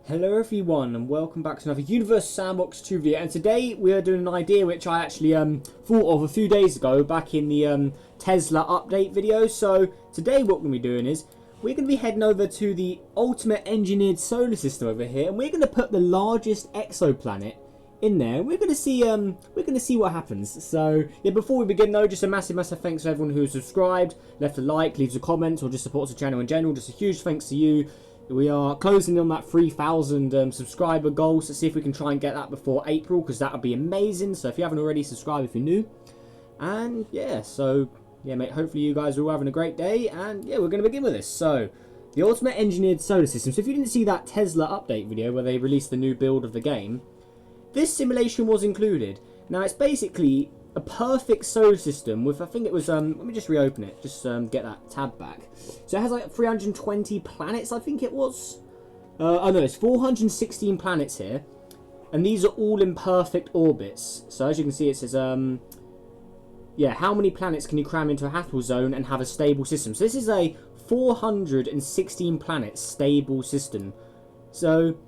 Hello everyone and welcome back to another Universe Sandbox 2 video, and today we are doing an idea which I actually thought of a few days ago back in the Tesla update video. So today what we're going to be doing is we're going to be heading over to the ultimate engineered solar system over here, and we're going to put the largest exoplanet in there. We're going to see what happens. So yeah, before we begin though, just a massive thanks to everyone who's subscribed, left a like, leaves a comment, or just supports the channel in general. Just a huge thanks to you. We are closing on that 3,000 subscriber goal, so see if we can try and get that before April, because that would be amazing. So if you haven't already, subscribe if you're new. And yeah, so yeah mate, hopefully you guys are all having a great day, and yeah, we're going to begin with this. So the ultimate engineered solar system. So if you didn't see that Tesla update video where they released the new build of the game, this simulation was included. Now it's basically a perfect solar system with, I think it was, let me just reopen it, just get that tab back. So it has like 320 planets, I think it was. Oh no, it's 416 planets here. And these are all in perfect orbits. So as you can see, it says, yeah, how many planets can you cram into a habitable zone and have a stable system? So this is a 416 planet stable system. So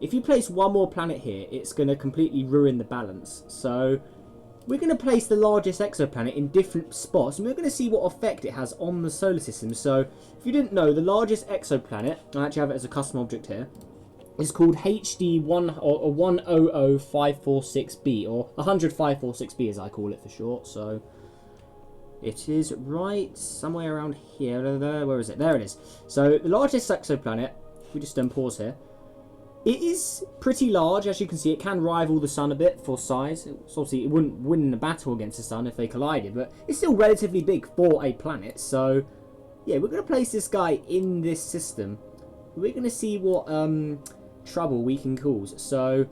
if you place one more planet here, it's going to completely ruin the balance. So we're going to place the largest exoplanet in different spots, and we're going to see what effect it has on the solar system. So if you didn't know, the largest exoplanet, I actually have it as a custom object here, is called HD1 or 100546b, or 100546b as I call it for short. So it is right somewhere around here. Where is it? There it is. So the largest exoplanet, if we just pause here, it is pretty large. As you can see, it can rival the sun a bit for size. So obviously, it wouldn't win in a battle against the sun if they collided, but it's still relatively big for a planet. So, yeah, we're going to place this guy in this system. We're going to see what trouble we can cause. So,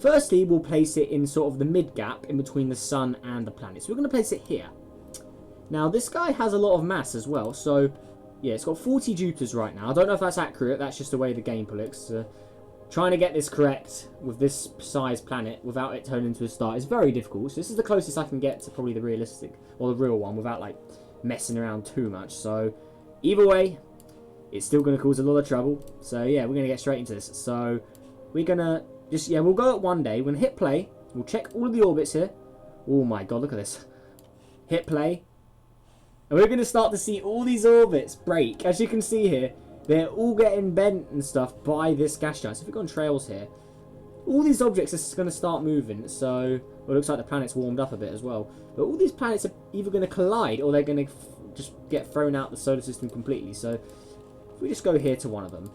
firstly, we'll place it in sort of the mid-gap in between the sun and the planet. So, we're going to place it here. Now, this guy has a lot of mass as well. So, yeah, it's got 40 Jupiters right now. I don't know if that's accurate. That's just the way the game looks. Trying to get this correct with this size planet without it turning into a star is very difficult. So this is the closest I can get to probably the realistic or the real one without like messing around too much. So either way, it's still going to cause a lot of trouble. So yeah, we're going to get straight into this. So we're going to just, yeah, we'll go at one day. We're going to hit play. We'll check all of the orbits here. Oh my god, look at this. Hit play. And we're going to start to see all these orbits break. As you can see here, they're all getting bent and stuff by this gas giant. So if we go on trails here, all these objects are going to start moving. So, well, it looks like the planet's warmed up a bit as well. But all these planets are either going to collide or they're going to just get thrown out the solar system completely. So if we just go here to one of them,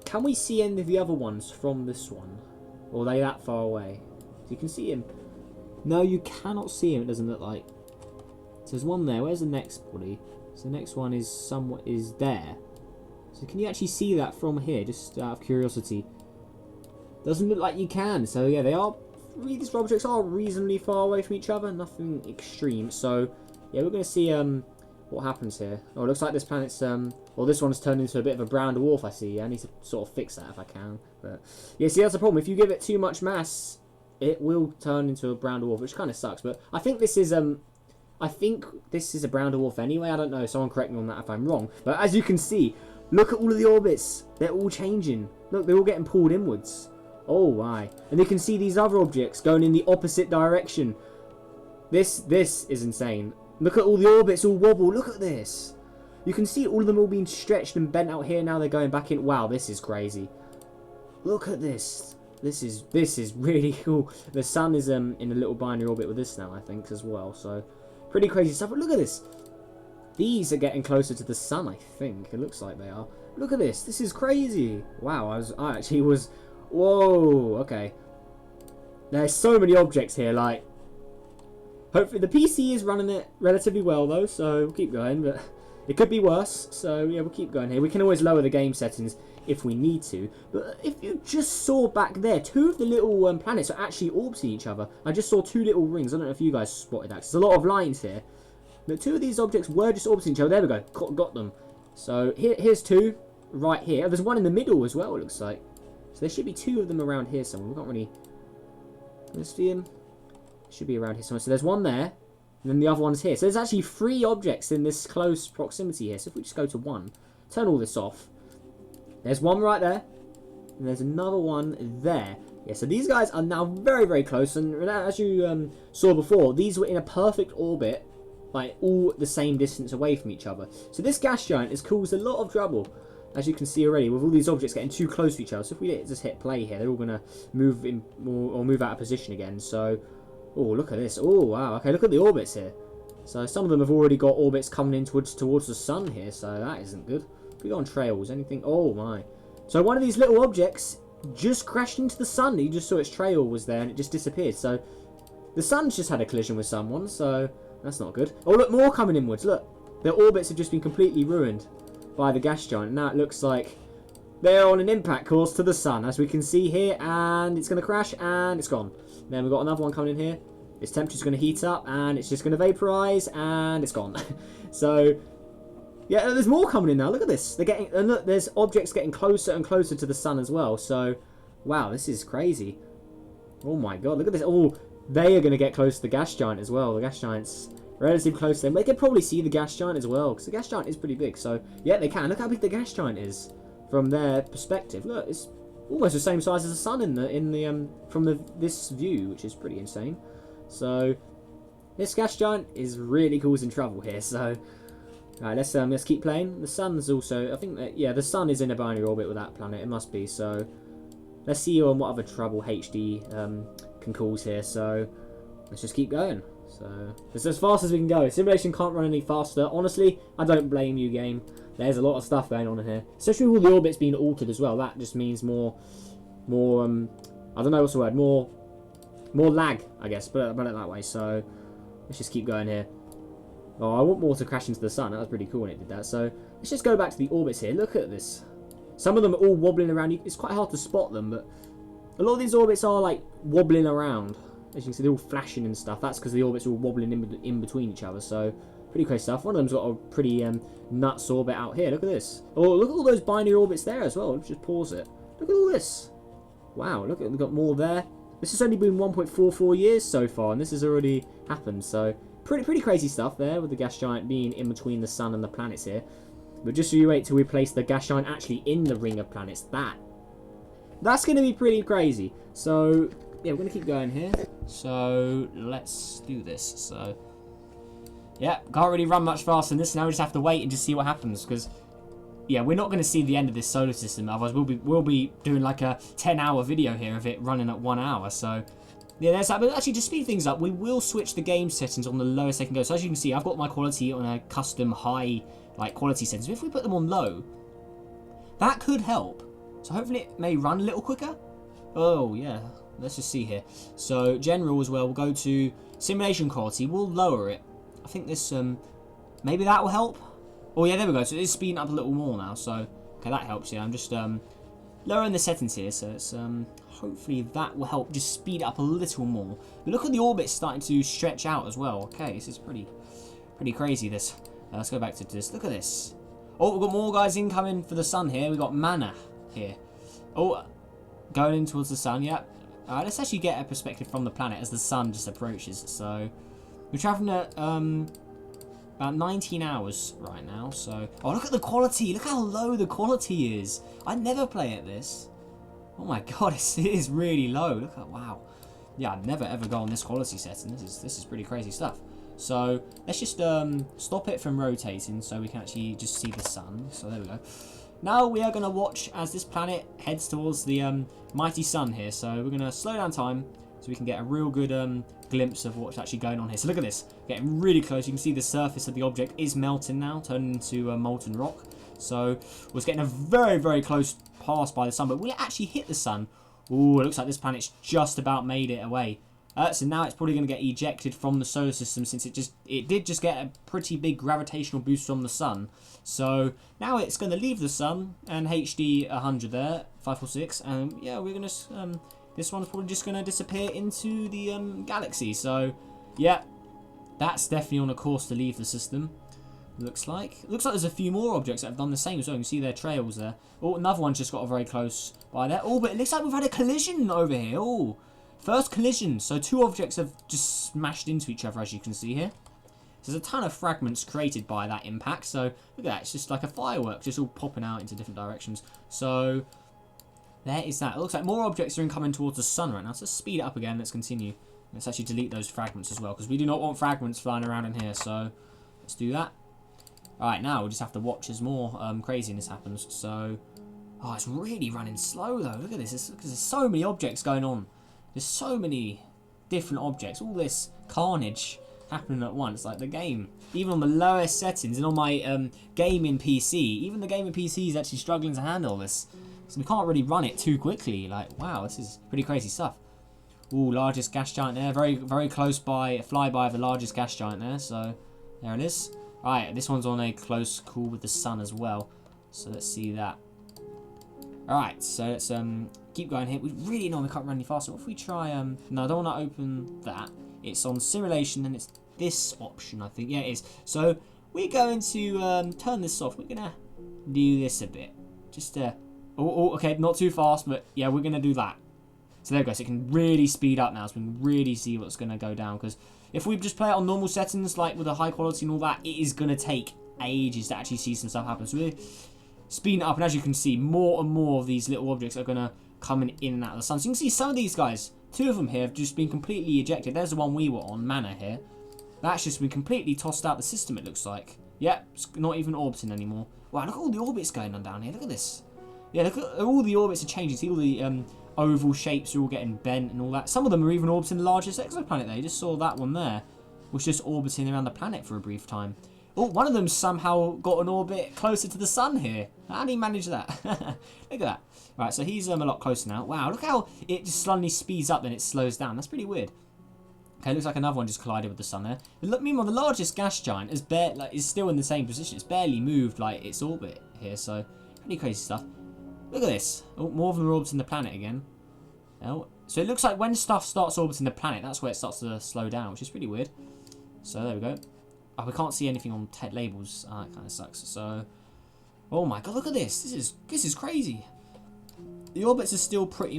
can we see any of the other ones from this one? Or are they that far away? So you can see him. No, you cannot see him, it doesn't look like. So there's one there. Where's the next body? So the next one is somewhat there. So can you actually see that from here, just out of curiosity? Doesn't look like you can. So yeah, these objects are reasonably far away from each other, nothing extreme. So yeah, we're going to see what happens here. Oh, it looks like this planet's well, this one's turned into a bit of a brown dwarf. I see. Yeah, I need to sort of fix that if I can. But yeah, see, that's the problem. If you give it too much mass, it will turn into a brown dwarf, which kind of sucks. But I think this is a brown dwarf anyway. I don't know. Someone correct me on that if I'm wrong. But as you can see, look at all of the orbits. They're all changing. Look, they're all getting pulled inwards. Oh, my. And you can see these other objects going in the opposite direction. This is insane. Look at all the orbits all wobble. Look at this. You can see all of them all being stretched and bent out here. Now they're going back in. Wow, this is crazy. Look at this. This is really cool. The sun is in a little binary orbit with this now, I think, as well. So, pretty crazy stuff. But look at this. These are getting closer to the sun, I think. It looks like they are. Look at this. This is crazy. Wow, I actually was... Whoa, okay. There's so many objects here, like... Hopefully, the PC is running it relatively well, though, so we'll keep going, but it could be worse. So, yeah, we'll keep going here. We can always lower the game settings if we need to. But if you just saw back there, two of the little planets are actually orbiting each other. I just saw two little rings. I don't know if you guys spotted that. There's a lot of lines here. But two of these objects were just orbiting each other. There we go. Got them. So here's two right here. There's one in the middle as well, it looks like. So there should be two of them around here somewhere. We can't really... Let's see them. Should be around here somewhere. So there's one there. And then the other one's here. So there's actually 3 objects in this close proximity here. So if we just go to one. Turn all this off. There's one right there. And there's another one there. Yeah, so these guys are now very, very close. And as you saw before, these were in a perfect orbit, like all the same distance away from each other. So this gas giant has caused a lot of trouble, as you can see already, with all these objects getting too close to each other. So if we just hit play here, they're all going to move in or move out of position again. So, oh, look at this. Oh, wow. Okay, look at the orbits here. So some of them have already got orbits coming in towards the sun here. So that isn't good. If we go on trails, anything? Oh, my. So one of these little objects just crashed into the sun. You just saw its trail was there and it just disappeared. So the sun's just had a collision with someone. So that's not good. Oh, look, more coming inwards. Look, their orbits have just been completely ruined by the gas giant. Now it looks like they're on an impact course to the sun, as we can see here, and it's going to crash and it's gone. Then we've got another one coming in here. Its temperature's going to heat up and it's just going to vaporize and it's gone. So yeah, there's more coming in now. Look at this. They're getting, and look, there's objects getting closer and closer to the sun as well. So wow, this is crazy. Oh my god, look at this. Oh, they are going to get close to the gas giant as well. The gas giant's relatively close to them. They can probably see the gas giant as well, because the gas giant is pretty big. So yeah, they can. Look how big the gas giant is from their perspective. Look, it's almost the same size as the sun from this view, which is pretty insane. So this gas giant is really causing trouble here. So right, let's keep playing. The sun's also, I think that, yeah, the sun is in a binary orbit with that planet. It must be. So let's see on what other trouble HD can cause here. So let's just keep going. So it's as fast as we can go. Simulation can't run any faster. Honestly, I don't blame you, game. There's a lot of stuff going on in here, especially with all the orbits being altered as well. That just means more I don't know what's the word, more lag, I guess. Put it that way. So let's just keep going here. Oh, I want more to crash into the sun. That was pretty cool when it did that. So let's just go back to the orbits here. Look at this. Some of them are all wobbling around. It's quite hard to spot them, but a lot of these orbits are like wobbling around. As you can see, they're all flashing and stuff. That's because the orbits are all wobbling in between each other. So pretty crazy stuff. One of them's got a pretty nuts orbit out here. Look at this. Oh, look at all those binary orbits there as well. Let's just pause it. Look at all this. Wow, look at, we've got more there. This has only been 1.44 years so far, and this has already happened. So pretty crazy stuff there, with the gas giant being in between the sun and the planets here. But just so you wait till we place the gas giant actually in the ring of planets. That's going to be pretty crazy. So yeah, we're going to keep going here. So let's do this. So yeah, can't really run much faster than this. Now we just have to wait and just see what happens, because yeah, we're not going to see the end of this solar system. Otherwise, we'll be doing like a 10-hour video here of it running at 1 hour. So yeah, there's that. But actually, to speed things up, we will switch the game settings on the lowest they can go. So as you can see, I've got my quality on a custom high like quality settings. If we put them on low, that could help. So hopefully it may run a little quicker. Oh yeah, let's just see here. So general as well. We'll go to simulation quality. We'll lower it. I think this maybe that will help. Oh yeah, there we go. So it is speeding up a little more now. So okay, that helps. Yeah, I'm just lowering the settings here. So it's hopefully that will help just speed up a little more. But look at the orbits starting to stretch out as well. Okay, this is pretty crazy. This. Let's go back to this. Look at this. Oh, we've got more guys incoming for the sun here. We've got mana here. Oh, going in towards the sun. Yeah. Let's actually get a perspective from the planet as the sun just approaches. So we're traveling at about 19 hours right now. So oh, look at the quality. Look how low the quality is. I never play at this. Oh my god, it is really low. Look at, wow. Yeah, I'd never ever go on this quality setting. This is pretty crazy stuff. So let's just stop it from rotating so we can actually just see the sun. So there we go. Now we are going to watch as this planet heads towards the mighty sun here. So we're going to slow down time so we can get a real good glimpse of what's actually going on here. So look at this. Getting really close. You can see the surface of the object is melting now, turning into molten rock. So we're getting a very close pass by the sun. But will it actually hit the sun? Ooh, it looks like this planet's just about made it away. So now it's probably going to get ejected from the solar system, since it did just get a pretty big gravitational boost from the sun. So now it's going to leave the sun, and HD 100 there, 546, and yeah, we're going to this one's probably just going to disappear into the galaxy. So yeah, that's definitely on a course to leave the system. Looks like there's a few more objects that have done the same as well. You can see their trails there. Oh, another one's just got very close by there. Oh, but it looks like we've had a collision over here. Oh. First collision, so two objects have just smashed into each other, as you can see here. There's a ton of fragments created by that impact, so look at that, it's just like a firework, just all popping out into different directions. So there is that. It looks like more objects are incoming towards the sun right now. So let's speed it up again. Let's continue. Let's actually delete those fragments as well, because we do not want fragments flying around in here. So let's do that. Alright, now we'll just have to watch as more craziness happens. So, oh, it's really running slow though. Look at this. Because there's so many objects going on. There's so many different objects. All this carnage happening at once. Like the game, even on the lowest settings and on my gaming PC, even the gaming PC is actually struggling to handle this. So we can't really run it too quickly. Like, wow, this is pretty crazy stuff. Ooh, largest gas giant there. Very, very close by, a flyby of the largest gas giant there. So, there it is. Alright, this one's on a close call with the sun as well. So, let's see that. Alright, so let's keep going here. We really know we can't run any faster. What if we try... no, I don't want to open that. It's on simulation and it's this option, I think. Yeah, it is. So, we're going to turn this off. We're going to do this a bit. Just, okay, not too fast, but yeah, we're going to do that. So there we go, so it can really speed up now, so we can really see what's going to go down, because if we just play it on normal settings, like with a high quality and all that, it is going to take ages to actually see some stuff happen. So we're speeding it up, and as you can see, more and more of these little objects are going to come in and out of the sun. So you can see some of these guys, 2 of them here have just been completely ejected. There's the one we were on, Mana here. That's just been completely tossed out the system, it looks like. Yep, it's not even orbiting anymore. Wow, look at all the orbits going on down here, look at this. Yeah, look at all the orbits are changing. See all the oval shapes are all getting bent and all that. Some of them are even orbiting the largest exoplanet there. You just saw that one there. Was just orbiting around the planet for a brief time. Oh, one of them somehow got an orbit closer to the sun here. How did he manage that? Look at that. Right, so he's a lot closer now. Wow, look how it just suddenly speeds up then it slows down. That's pretty weird. Okay, looks like another one just collided with the sun there. Look, meanwhile, the largest gas giant is still in the same position. It's barely moved like its orbit here, so pretty crazy stuff. Look at this. Oh, more of them are orbiting the planet again. Oh, so it looks like when stuff starts orbiting the planet, that's where it starts to slow down, which is pretty weird. So there we go. Oh, we can't see anything on labels. Ah, that kind of sucks. So, oh my god, look at this. This is crazy. The orbits are still pretty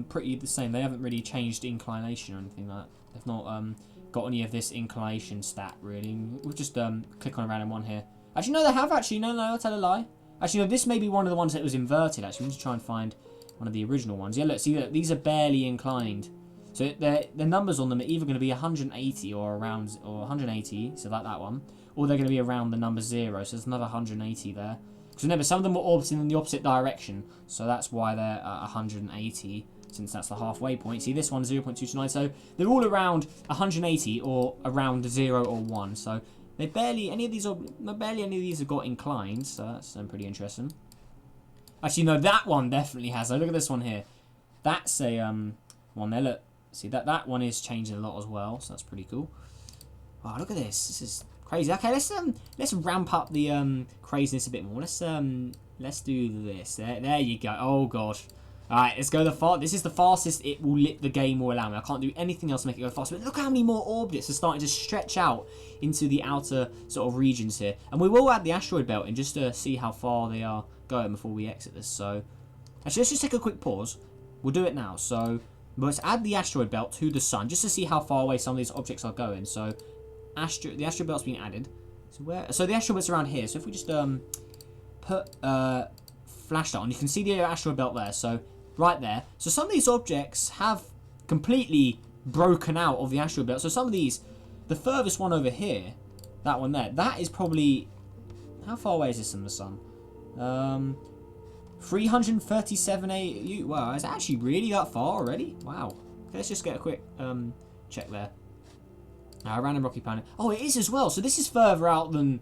pretty the same. They haven't really changed inclination or anything like that. They've not got any of this inclination stat really. We'll just click on a random one here. Actually, no, they have. Actually, no, I'll tell a lie. Actually, no, this may be one of the ones that was inverted. Actually, we need to try and find one of the original ones. Yeah, look, see, look, these are barely inclined. So the numbers on them are either going to be 180 or around, or 180, so like that one, or they're going to be around the number 0. So there's another 180 there. Because remember, some of them were orbiting in the opposite direction, so that's why they're at 180, since that's the halfway point. See, this one's 0.229, so they're all around 180 or around 0 or 1. So they barely any of these have got inclined, so that's pretty interesting. Actually, no, that one definitely has. So look at this one here. That's a one there. Look, see that one is changing a lot as well, so that's pretty cool. Wow, look at this. This is crazy. Okay, let's ramp up the craziness a bit more. Let's do this. There you go. Oh gosh. All right, let's go this is the fastest the game will allow me. I can't do anything else to make it go faster. But look how many more orbits are starting to stretch out into the outer sort of regions here. And we will add the asteroid belt in just to see how far they are going before we exit this. So actually, let's just take a quick pause. We'll do it now. So let's add the asteroid belt to the sun just to see how far away some of these objects are going. So the asteroid belt's been added. So the asteroid belt's around here. So if we just put flashlight on, you can see the asteroid belt there. So right there. So some of these objects have completely broken out of the asteroid belt. So some of these, the furthest one over here, that one there, that is probably, how far away is this from the sun? 337 AU. Wow, is it actually really that far already? Wow. Okay, let's just get a quick check there. Random rocky planet. Oh, it is as well. So this is further out than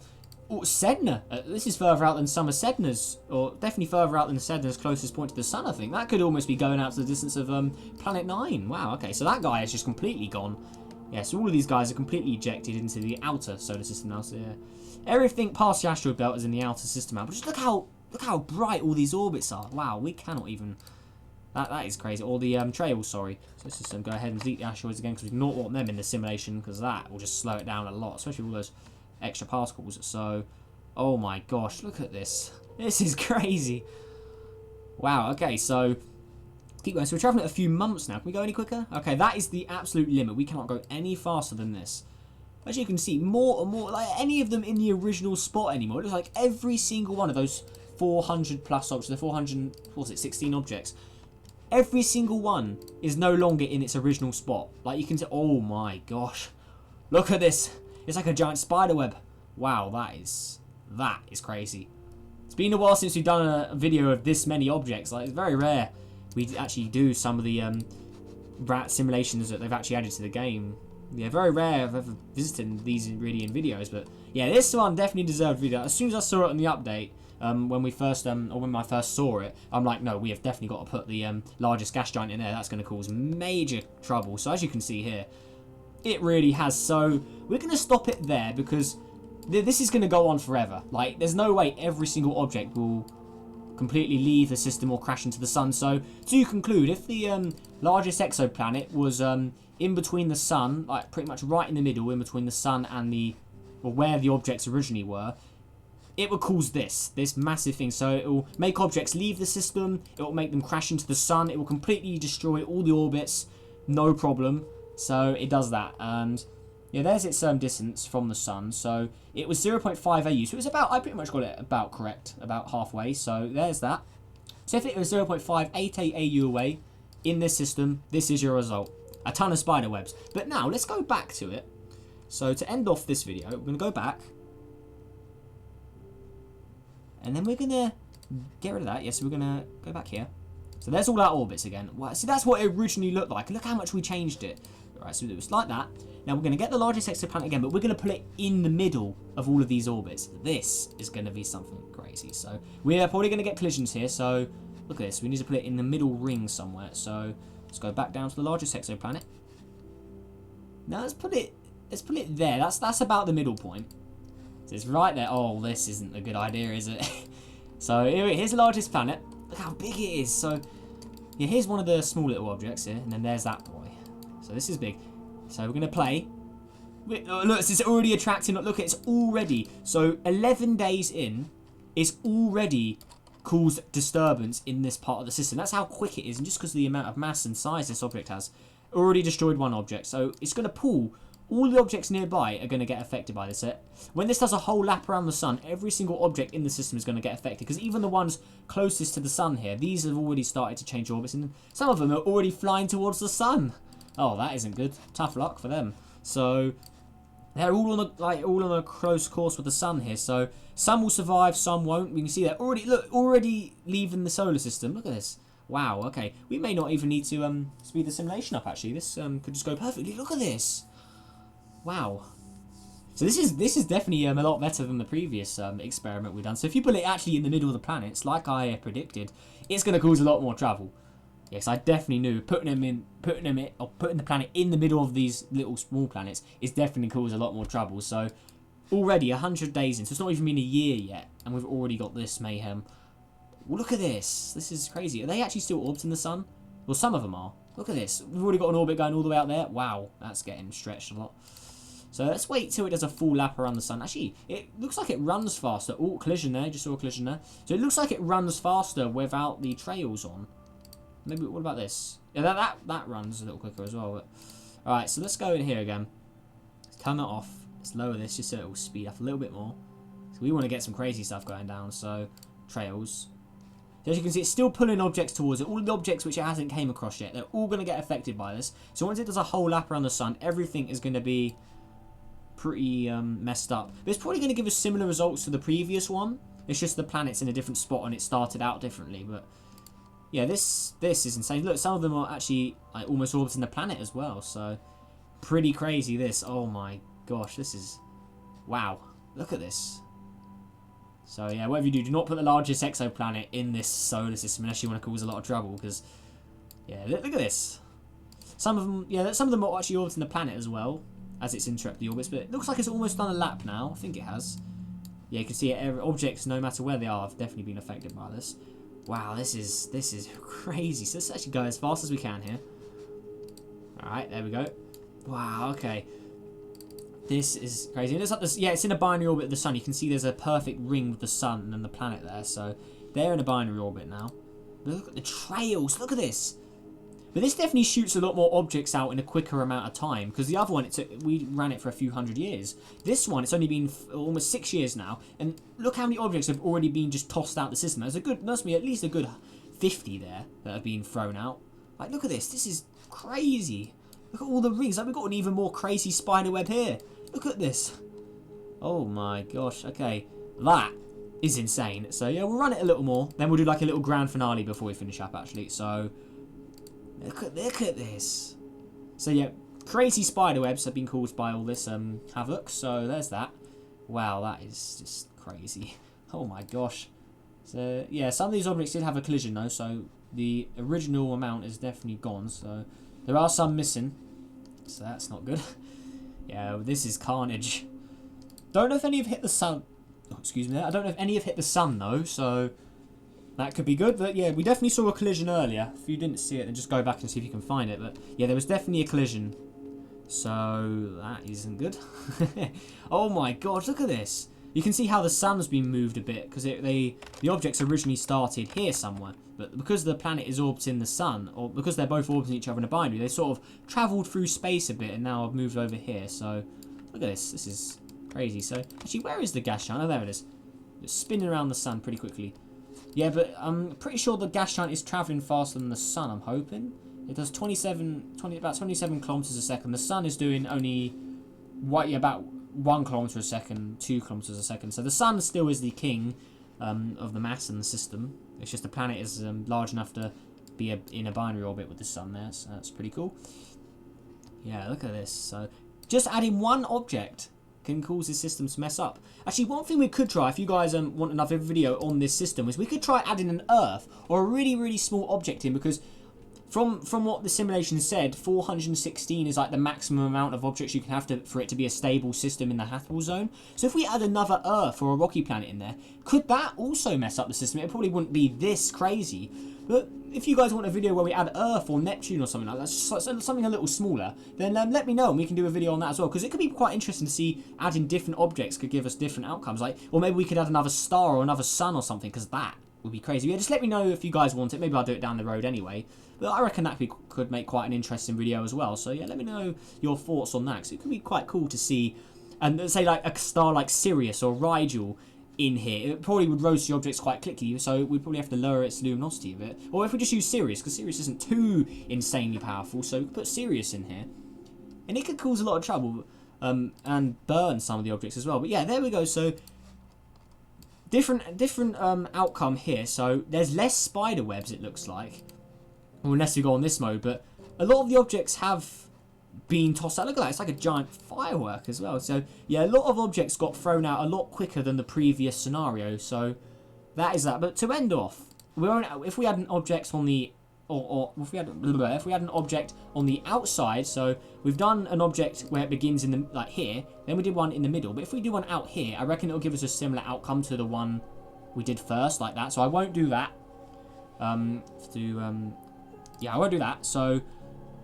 Sedna. This is further out than some of Sedna's, or definitely further out than Sedna's closest point to the sun, I think. That could almost be going out to the distance of Planet 9. Wow, okay, so that guy is just completely gone. Yeah, so all of these guys are completely ejected into the outer solar system now. So yeah, everything past the asteroid belt is in the outer system now. But just look how bright all these orbits are. Wow, we cannot even... That is crazy. Or the trails, sorry. So let's just go ahead and delete the asteroids again, because we do not want them in the simulation, because that will just slow it down a lot, especially with all those extra particles. So, oh my gosh, look at this. This is crazy. Wow, okay, so keep going. So we're traveling at a few months now. Can we go any quicker? Okay, that is the absolute limit. We cannot go any faster than this. As you can see, more and more, like any of them in the original spot anymore. It looks like every single one of those 400 plus objects, the 400, what was it, 16 objects. Every single one is no longer in its original spot. Like you can see, oh my gosh. Look at this. It's like a giant spider web. Wow, that is crazy. It's been a while since we've done a video of this many objects. Like, it's very rare we actually do some of the rat simulations that they've actually added to the game. Yeah, very rare I've ever visited these really in videos. But yeah, this one definitely deserved a video. As soon as I saw it on the update, when we first or when I first saw it, I'm like, no, we have definitely got to put the largest gas giant in there. That's going to cause major trouble. So as you can see here, it really has. So we're going to stop it there because this is going to go on forever. Like, there's no way every single object will completely leave the system or crash into the sun. So to conclude, if the largest exoplanet was in between the sun, like pretty much right in the middle, in between the sun and where the objects originally were, it will cause this massive thing. So it will make objects leave the system, it will make them crash into the sun, it will completely destroy all the orbits, no problem. So it does that. And yeah, there's its distance from the sun. So it was 0.5 AU. So it was about, I pretty much got it about correct, about halfway. So there's that. So if it was 0.588 AU away in this system, this is your result. A ton of spider webs. But now let's go back to it. So to end off this video, we're going to go back. And then we're going to get rid of that. Yes, we're going to go back here. So there's all our orbits again. Well, see, that's what it originally looked like. Look how much we changed it. Alright, so it was like that. Now we're going to get the largest exoplanet again, but we're going to put it in the middle of all of these orbits. This is going to be something crazy. So we're probably going to get collisions here. So look at this. We need to put it in the middle ring somewhere. So let's go back down to the largest exoplanet. Now let's put it there. That's about the middle point. So it's right there. Oh, this isn't a good idea, is it? So here's the largest planet. Look how big it is. So yeah, here's one of the small little objects here, and then there's that boy. So this is big. So we're going to play. Look, it's already attracting. Look, it's already. So 11 days in, it's already caused disturbance in this part of the system. That's how quick it is. And just because of the amount of mass and size this object has, already destroyed one object. So it's going to pull. All the objects nearby are going to get affected by this. When this does a whole lap around the sun, every single object in the system is going to get affected. Because even the ones closest to the sun here, these have already started to change orbits. And some of them are already flying towards the sun. Oh, that isn't good. Tough luck for them. So they're all on a close course with the sun here. So some will survive, some won't. We can see that already leaving the solar system. Look at this. Wow. Okay, we may not even need to speed the simulation up. Actually, this could just go perfectly. Look at this. Wow. So this is definitely a lot better than the previous experiment we've done. So if you put it actually in the middle of the planets, like I predicted, it's going to cause a lot more trouble. Yes, I definitely knew putting the planet in the middle of these little small planets is definitely cause a lot more trouble. So already 100 days in, so it's not even been a year yet, and we've already got this mayhem. Well, look at this. This is crazy. Are they actually still orbiting the sun? Well, some of them are. Look at this. We've already got an orbit going all the way out there. Wow, that's getting stretched a lot. So let's wait till it does a full lap around the sun. Actually, it looks like it runs faster. Oh, collision there. Just saw a collision there. So it looks like it runs faster without the trails on. Maybe, what about this? Yeah, that runs a little quicker as well. Alright, so let's go in here again. Let's turn that off. Let's lower this just so it will speed up a little bit more. So we want to get some crazy stuff going down. So, trails. So as you can see, it's still pulling objects towards it. All the objects which it hasn't came across yet, they're all going to get affected by this. So once it does a whole lap around the sun, everything is going to be pretty messed up. But it's probably going to give us similar results to the previous one. It's just the planet's in a different spot and it started out differently. But yeah, this is insane. Look, some of them are actually like almost orbiting the planet as well. So pretty crazy this. Oh my gosh, this is... Wow. Look at this. So yeah, whatever you do not put the largest exoplanet in this solar system unless you want to cause a lot of trouble. Because, yeah, look at this. Some of them are actually orbiting the planet as well, as it's interrupted the orbits. But it looks like it's almost done a lap now. I think it has. Yeah, you can see objects, no matter where they are, have definitely been affected by this. Wow, this is crazy. So let's actually go as fast as we can here. Alright, there we go. Wow, okay. This is crazy. It looks like this, yeah, it's in a binary orbit of the sun. You can see there's a perfect ring with the sun and the planet there. So they're in a binary orbit now. Look at the trails. Look at this. But this definitely shoots a lot more objects out in a quicker amount of time, because the other one, we ran it for a few hundred years. This one, it's only been almost 6 years now, and look how many objects have already been just tossed out the system. There's must be at least a good 50 there that have been thrown out. Like, look at this. This is crazy. Look at all the rings. Like, we've got an even more crazy spider web here. Look at this. Oh my gosh. Okay, that is insane. So yeah, we'll run it a little more. Then we'll do like a little grand finale before we finish up, actually. So look at this. So yeah, crazy spider webs have been caused by all this havoc. So there's that. Wow, that is just crazy. Oh my gosh. So yeah, some of these objects did have a collision though, so the original amount is definitely gone. So there are some missing, so that's not good. Yeah, this is carnage. Don't know if any have hit the sun. Oh, excuse me. I don't know if any have hit the sun though, so that could be good. But yeah, we definitely saw a collision earlier. If you didn't see it, then just go back and see if you can find it. But yeah, there was definitely a collision. So that isn't good. Oh my god, look at this. You can see how the sun's been moved a bit, because the objects originally started here somewhere. But because the planet is orbiting the sun, or because they're both orbiting each other in a binary, they sort of travelled through space a bit and now have moved over here. So look at this. This is crazy. So actually, where is the gas giant? Oh, there it is. It's spinning around the sun pretty quickly. Yeah, but I'm pretty sure the gas giant is travelling faster than the sun, I'm hoping. It does about 27 kilometers a second. The sun is doing only about 1 kilometer a second, 2 kilometers a second. So the sun still is the king of the mass in the system. It's just the planet is large enough to be in a binary orbit with the sun there. So that's pretty cool. Yeah, look at this. So just adding one object can cause this system to mess up. Actually, one thing we could try, if you guys want another video on this system, is we could try adding an Earth or a really, really small object in, because from what the simulation said, 416 is like the maximum amount of objects you can have for it to be a stable system in the habitable zone. So if we add another Earth or a rocky planet in there, could that also mess up the system? It probably wouldn't be this crazy. But if you guys want a video where we add Earth or Neptune or something like that, just something a little smaller, then let me know and we can do a video on that as well. Because it could be quite interesting to see adding different objects could give us different outcomes. Like, or maybe we could add another star or another sun or something, because that would be crazy. Yeah, just let me know if you guys want it. Maybe I'll do it down the road anyway. But I reckon that could make quite an interesting video as well. So yeah, let me know your thoughts on that, because it could be quite cool to see, and say like a star like Sirius or Rigel in here. It probably would roast the objects quite quickly, so we'd probably have to lower its luminosity a bit. Or if we just use Sirius, because Sirius isn't too insanely powerful, so we could put Sirius in here. And it could cause a lot of trouble and burn some of the objects as well. But yeah, there we go. So different outcome here. So there's less spider webs, it looks like. Well, unless you go on this mode, but a lot of the objects have been tossed out. Look at that, it's like a giant firework as well. So yeah, a lot of objects got thrown out a lot quicker than the previous scenario. So that is that. But to end off, if we had an object on the if we had an object on the outside, so we've done an object where it begins in the like here, then we did one in the middle. But if we do one out here, I reckon it'll give us a similar outcome to the one we did first, like that. So I won't do that. Yeah, I won't do that. So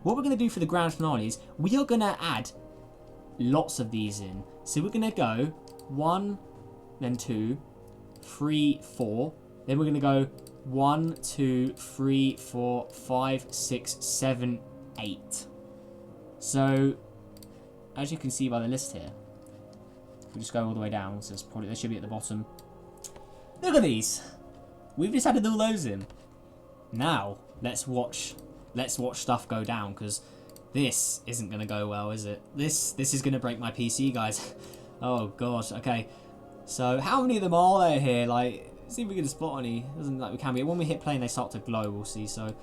what we're going to do for the grand finale is we are going to add lots of these in. So we're going to go 1, then 2, 3, 4. Then we're going to go 1, 2, 3, 4, 5, 6, 7, 8. So as you can see by the list here, if we just go all the way down, so they should be at the bottom. Look at these. We've just added all those in. Now let's watch stuff go down, because this isn't going to go well, is it? This is going to break my PC, guys. Oh gosh. Okay, so how many of them are there here? Like, see if we can spot any. Doesn't like we can be. When we hit play and they start to glow, we'll see. So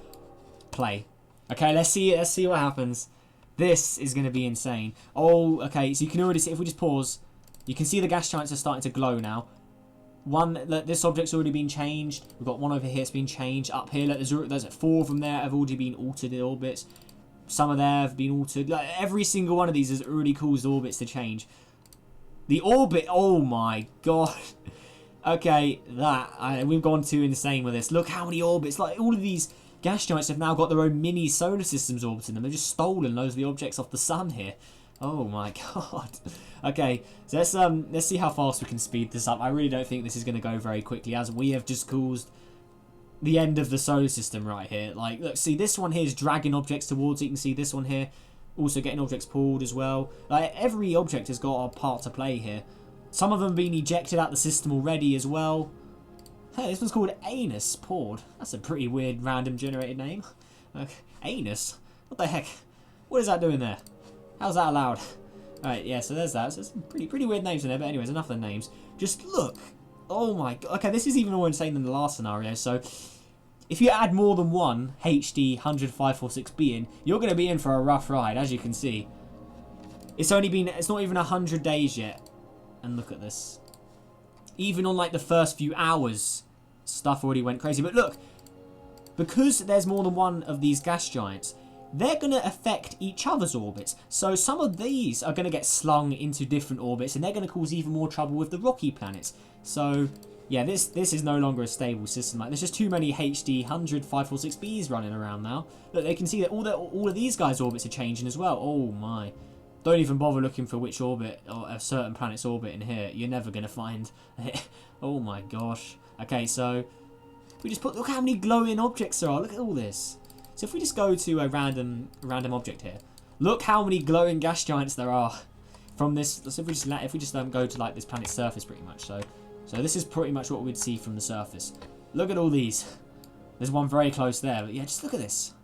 play. Okay, let's see what happens. This is going to be insane. Oh, okay, so you can already see, if we just pause, you can see the gas giants are starting to glow now. This object's already been changed. We've got one over here that's been changed. Up here, there's 4 of them there have already been altered in orbits. Some of there have been altered. Like, every single one of these has already caused orbits to change. The orbit, oh my god. Okay, we've gone too insane with this. Look how many orbits. Like, all of these gas giants have now got their own mini solar systems orbiting them. They've just stolen loads of the objects off the sun here. Oh my god. Okay, so let's see how fast we can speed this up. I really don't think this is going to go very quickly, as we have just caused the end of the solar system right here. Like, look, see, this one here is dragging objects towards it. You can see this one here also getting objects pulled as well. Like, every object has got a part to play here. Some of them have been ejected out the system already as well. Hey, this one's called Anus Poured. That's a pretty weird random generated name. Okay. Anus? What the heck? What is that doing there? How's that allowed? Alright, yeah, so there's that. So there's some pretty weird names in there, but anyways, enough of the names. Just look. Oh my god. Okay, this is even more insane than the last scenario. So, if you add more than one HD 10546B in, you're going to be in for a rough ride, as you can see. It's not even 100 days yet. And look at this. Even on like the first few hours, stuff already went crazy. But look, because there's more than one of these gas giants, they're going to affect each other's orbits. So some of these are going to get slung into different orbits, and they're going to cause even more trouble with the rocky planets. So yeah, this is no longer a stable system. Like, there's just too many HD 100-546Bs running around now. Look, they can see that all of these guys' orbits are changing as well. Oh my. Don't even bother looking for which orbit or a certain planet's orbit in here. You're never going to find it. Oh my gosh. Okay, so we just look how many glowing objects there are. Look at all this. So if we just go to a random object here, look how many glowing gas giants there are from this. So if we just go to like this planet's surface pretty much. So this is pretty much what we'd see from the surface. Look at all these. There's one very close there, but yeah, just look at this.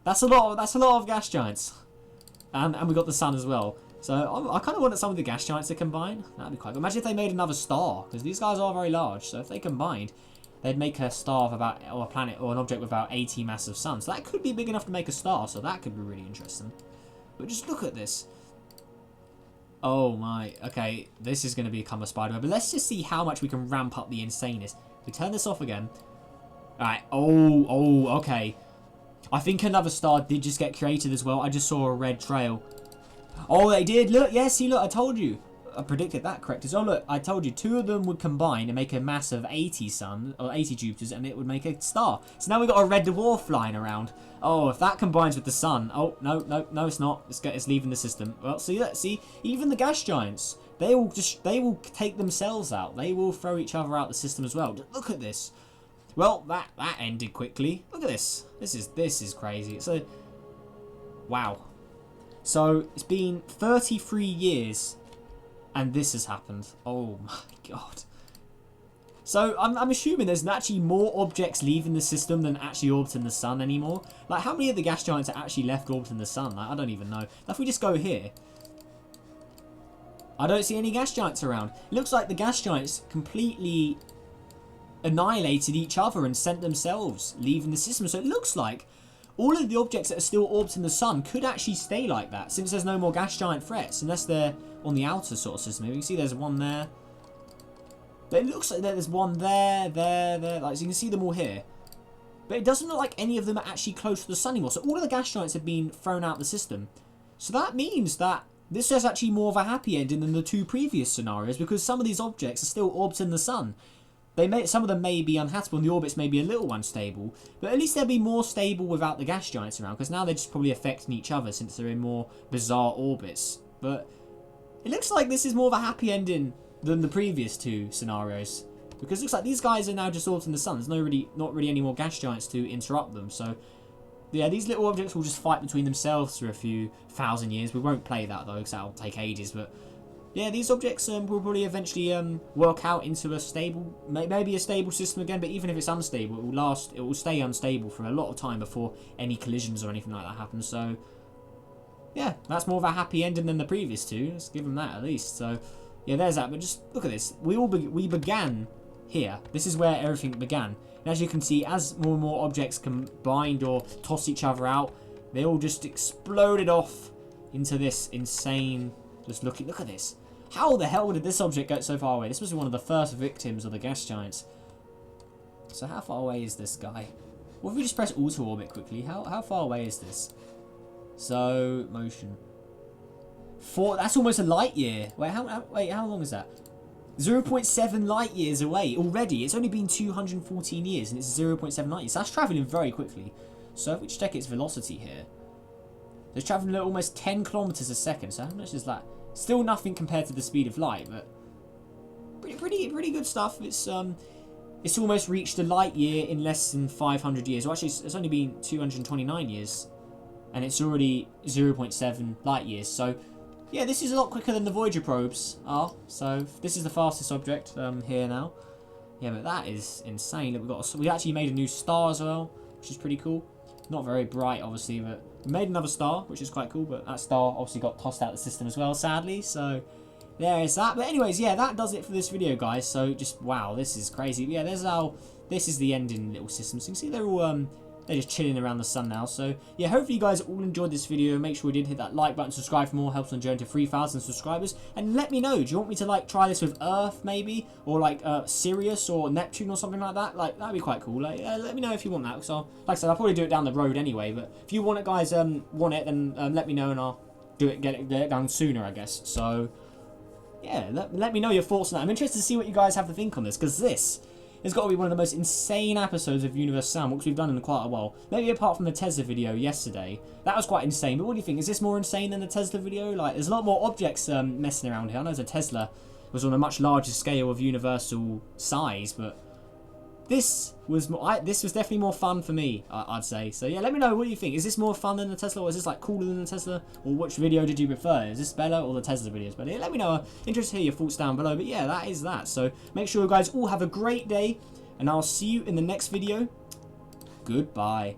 That's a lot of gas giants. And we got the sun as well. So I kind of wanted some of the gas giants to combine. That'd be quite good. Imagine if they made another star, because these guys are very large. So if they combined, they'd make a star of about, or a planet, or an object with about 80 massive suns. So that could be big enough to make a star. So that could be really interesting. But just look at this. Oh my. Okay, this is going to become a spider web. But let's just see how much we can ramp up the insaneness. We turn this off again. Alright. Oh, okay. I think another star did just get created as well. I just saw a red trail. Oh, they did. Look, yeah, see, look, I told you. I predicted that correct as well. Look, I told you 2 of them would combine and make a mass of 80 sun or 80 Jupiters, and it would make a star. So now we've got a red dwarf flying around. Oh, if that combines with the sun. Oh, no, it's not. It's leaving the system. Well, see, even the gas giants, they will take themselves out. They will throw each other out the system as well. Look at this. Well, that ended quickly. Look at this. This is crazy. So, wow. So it's been 33 years, and this has happened. Oh my god. So I'm assuming there's actually more objects leaving the system than actually orbiting the sun anymore. Like, how many of the gas giants are actually left orbiting the sun? Like, I don't even know. If we just go here, I don't see any gas giants around. It looks like the gas giants completely annihilated each other and sent themselves leaving the system. So it looks like all of the objects that are still orbiting the sun could actually stay like that, since there's no more gas giant threats, unless they're on the outer sort of system. You can see there's one there, but it looks like there's one there, like, so you can see them all here, but it doesn't look like any of them are actually close to the sun anymore. So all of the gas giants have been thrown out of the system. So that means that this is actually more of a happy ending than the 2 previous scenarios, because some of these objects are still orbiting the sun. Some of them may be unhabitable and the orbits may be a little unstable, but at least they'll be more stable without the gas giants around, because now they're just probably affecting each other since they're in more bizarre orbits. But it looks like this is more of a happy ending than the previous 2 scenarios, because it looks like these guys are now just orbiting the sun. There's not really any more gas giants to interrupt them. So yeah, these little objects will just fight between themselves for a few thousand years. We won't play that though, because that'll take ages. But yeah, these objects will probably eventually work out into a stable, maybe a stable system again. But even if it's unstable, it will stay unstable for a lot of time before any collisions or anything like that happens. So yeah, that's more of a happy ending than the previous 2. Let's give them that at least. So yeah, there's that. But just look at this. We began here. This is where everything began. And as you can see, as more and more objects combined or toss each other out, they all just exploded off into this insane. Just look at this. How the hell did this object get so far away? This was one of the first victims of the gas giants. So how far away is this guy? Well, if we just press auto orbit quickly, how far away is this? So motion. That's almost a light year. Wait, how long is that? 0.7 light years away already. It's only been 214 years and it's 0.7 light years. So that's travelling very quickly. So if we just check its velocity here, it's travelling at almost 10 kilometers a second. So how much is that? Still nothing compared to the speed of light, but pretty good stuff. It's it's almost reached a light year in less than 500 years. Well, actually, it's only been 229 years. And it's already 0.7 light years. So, yeah, this is a lot quicker than the Voyager probes are. So, this is the fastest object here now. Yeah, but that is insane. We actually made a new star as well, which is pretty cool. Not very bright, obviously, but we made another star, which is quite cool. But that star obviously got tossed out of the system as well, sadly. So, there is that. But anyways, yeah, that does it for this video, guys. So, just, wow, this is crazy. But yeah, this is the ending little system. So, you can see they're all... they're just chilling around the sun now. So, yeah, hopefully you guys all enjoyed this video. Make sure you did hit that like button, subscribe for more, helps on the journey to 3,000 subscribers. And let me know, do you want me to, like, try this with Earth, maybe? Or, like, Sirius or Neptune or something like that? Like, that'd be quite cool. Like, let me know if you want that. So, like I said, I'll probably do it down the road anyway. But if you want it, guys, then let me know and I'll get it done sooner, I guess. So, yeah, let me know your thoughts on that. I'm interested to see what you guys have to think on this, because this... it's got to be one of the most insane episodes of Universe Sandbox we've done in quite a while. Maybe apart from the Tesla video yesterday. That was quite insane. But what do you think? Is this more insane than the Tesla video? Like, there's a lot more objects messing around here. I know the Tesla was on a much larger scale of universal size, but this was definitely more fun for me, I'd say. So yeah, let me know what you think. Is this more fun than the Tesla, or is this like cooler than the Tesla? Or which video did you prefer? Is this better or the Tesla videos better? Yeah, let me know. Interested to hear your thoughts down below. But yeah, that is that. So make sure you guys all have a great day, and I'll see you in the next video. Goodbye.